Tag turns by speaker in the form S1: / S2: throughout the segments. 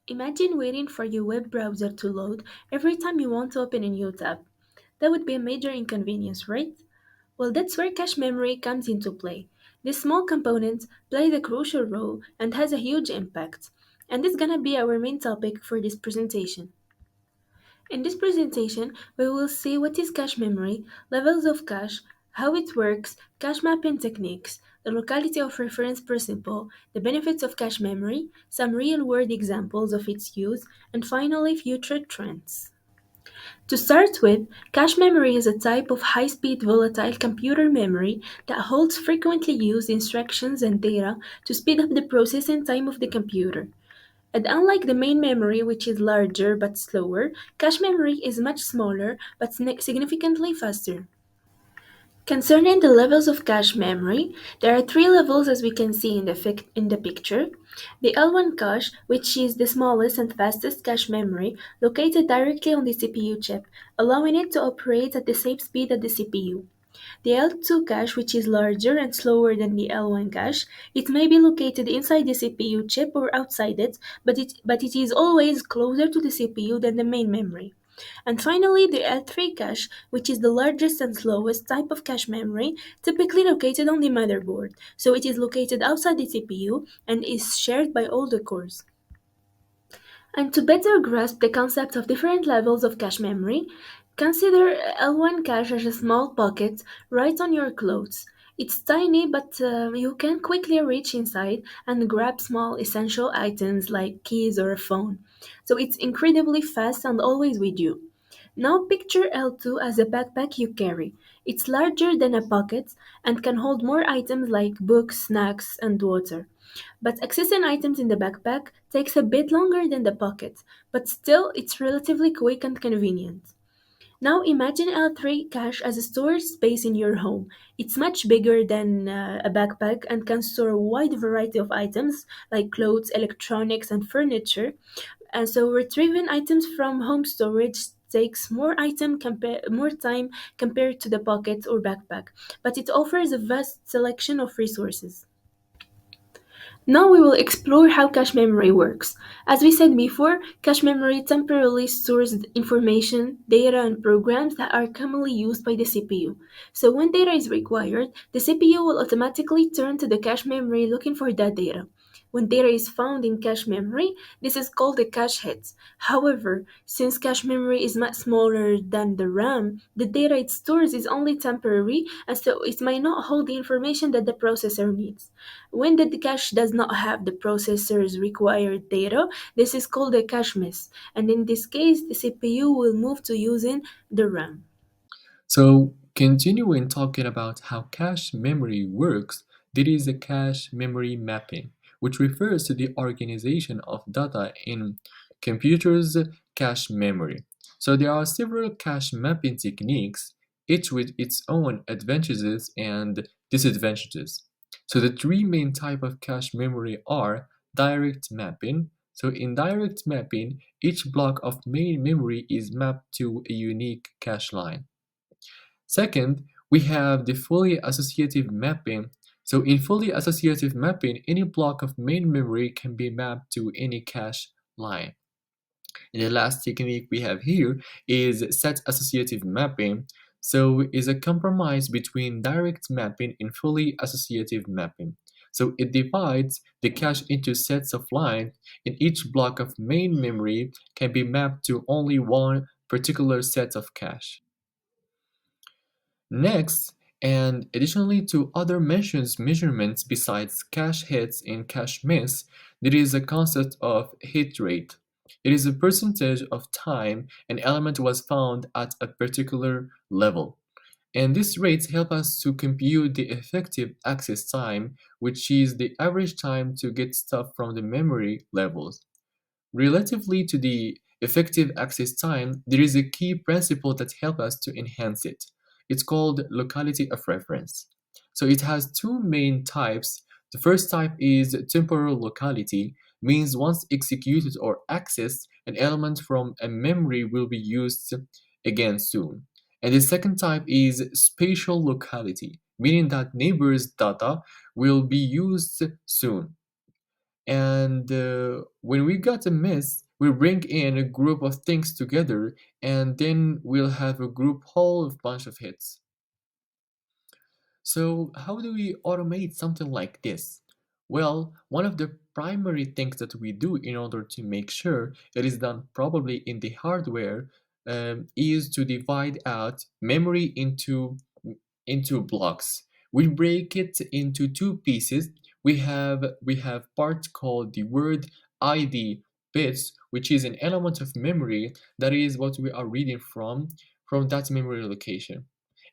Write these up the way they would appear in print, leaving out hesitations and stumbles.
S1: Imagine waiting for your web browser to load every time you want to open a new tab. That would be a major inconvenience, right? Well, that's where cache memory comes into play. This small component plays a crucial role and has a huge impact. And this is gonna be our main topic for this presentation. In this presentation, we will see what is cache memory, levels of cache, how it works, cache mapping techniques, the locality of reference principle, the benefits of cache memory, some real-world examples of its use, and finally future trends. To start with, cache memory is a type of high-speed volatile computer memory that holds frequently used instructions and data to speed up the processing time of the computer. And unlike the main memory, which is larger but slower, cache memory is much smaller but significantly faster. Concerning the levels of cache memory, there are three levels as we can see in the picture. The L1 cache, which is the smallest and fastest cache memory, located directly on the CPU chip, allowing it to operate at the same speed as the CPU. The L2 cache, which is larger and slower than the L1 cache, it may be located inside the CPU chip or outside it, but it is always closer to the CPU than the main memory. And finally, the L3 cache, which is the largest and slowest type of cache memory, typically located on the motherboard, so it is located outside the CPU and is shared by all the cores. And to better grasp the concept of different levels of cache memory, consider L1 cache as a small pocket right on your clothes. It's tiny, but you can quickly reach inside and grab small essential items like keys or a phone. So it's incredibly fast and always with you. Now picture L2 as a backpack you carry. It's larger than a pocket and can hold more items like books, snacks, and water. But accessing items in the backpack takes a bit longer than the pocket, but still it's relatively quick and convenient. Now imagine L3 cache as a storage space in your home. It's much bigger than a backpack and can store a wide variety of items like clothes, electronics, and furniture. And so retrieving items from home storage takes more time compared to the pocket or backpack, but it offers a vast selection of resources. Now we will explore how cache memory works. As we said before, cache memory temporarily stores information, data, and programs that are commonly used by the CPU. So when data is required, the CPU will automatically turn to the cache memory looking for that data. When data is found in cache memory, this is called a cache hit. However, since cache memory is much smaller than the RAM, the data it stores is only temporary, and so it may not hold the information that the processor needs. When the cache does not have the processor's required data, this is called a cache miss, and in this case, the CPU will move to using the RAM.
S2: So, continuing talking about how cache memory works, there is a cache memory mapping, which refers to the organization of data in computers' cache memory. So, there are several cache mapping techniques, each with its own advantages and disadvantages. So, the three main type of cache memory are direct mapping. So, in direct mapping, each block of main memory is mapped to a unique cache line. Second, we have the fully associative mapping. So in fully associative mapping, any block of main memory can be mapped to any cache line. And the last technique we have here is set associative mapping. So is a compromise between direct mapping and fully associative mapping. So it divides the cache into sets of lines, and each block of main memory can be mapped to only one particular set of cache. Next, and additionally to other measurements besides cache hits and cache miss, there is a concept of hit rate. It is a percentage of time an element was found at a particular level. And these rates help us to compute the effective access time, which is the average time to get stuff from the memory levels. Relatively to the effective access time, there is a key principle that helps us to enhance it. It's called locality of reference. So it has two main types. The first type is temporal locality, means once executed or accessed, an element from a memory will be used again soon. And the second type is spatial locality, meaning that neighbors' data will be used soon. And when we got a miss, we bring in a group of things together, and then we'll have a group whole bunch of hits. So, how do we automate something like this? Well, one of the primary things that we do in order to make sure it is done probably in the hardware is to divide out memory into blocks. We break it into two pieces. We have part called the word ID bits, which is an element of memory that is what we are reading from that memory location.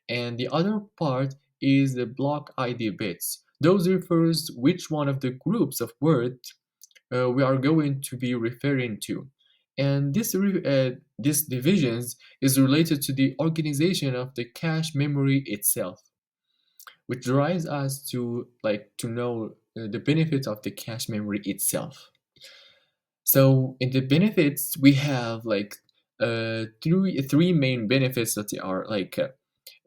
S2: And the other part is the block ID bits. Those refers which one of the groups of words we are going to be referring to. And this divisions is related to the organization of the cache memory itself, which drives us to know the benefit of the cache memory itself. So in the benefits, we have three main benefits that are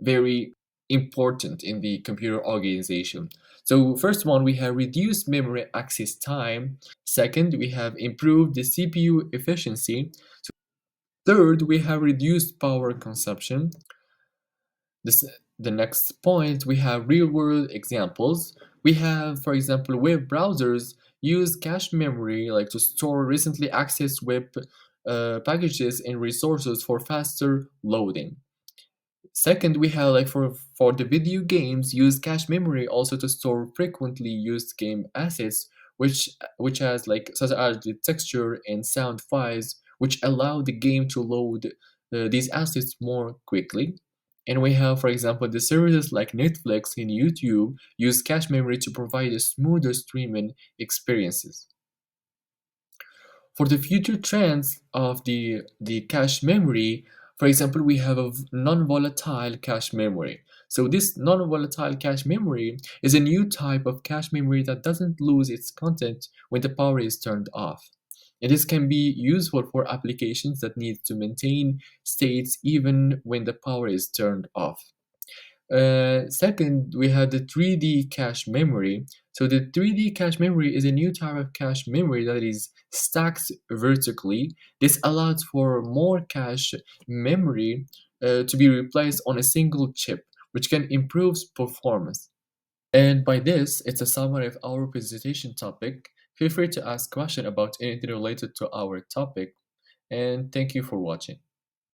S2: very important in the computer organization. So first one, we have reduced memory access time. Second, we have improved the CPU efficiency. Third, we have reduced power consumption. This, the next point, we have real-world examples. We have, for example, web browsers use cache memory to store recently accessed web packages and resources for faster loading. Second, we have for the video games use cache memory also to store frequently used game assets, which has such as the texture and sound files, which allow the game to load these assets more quickly. And we have, for example, the services like Netflix and YouTube use cache memory to provide a smoother streaming experiences. For the future trends of the cache memory, for example, we have a non-volatile cache memory. So this non-volatile cache memory is a new type of cache memory that doesn't lose its content when the power is turned off. And this can be useful for applications that need to maintain states even when the power is turned off. Second, we have the 3D cache memory. So the 3D cache memory is a new type of cache memory that is stacked vertically. This allows for more cache memory to be replaced on a single chip, which can improve performance. And by this, it's a summary of our presentation topic. Feel free to ask questions about anything related to our topic, and thank you for watching.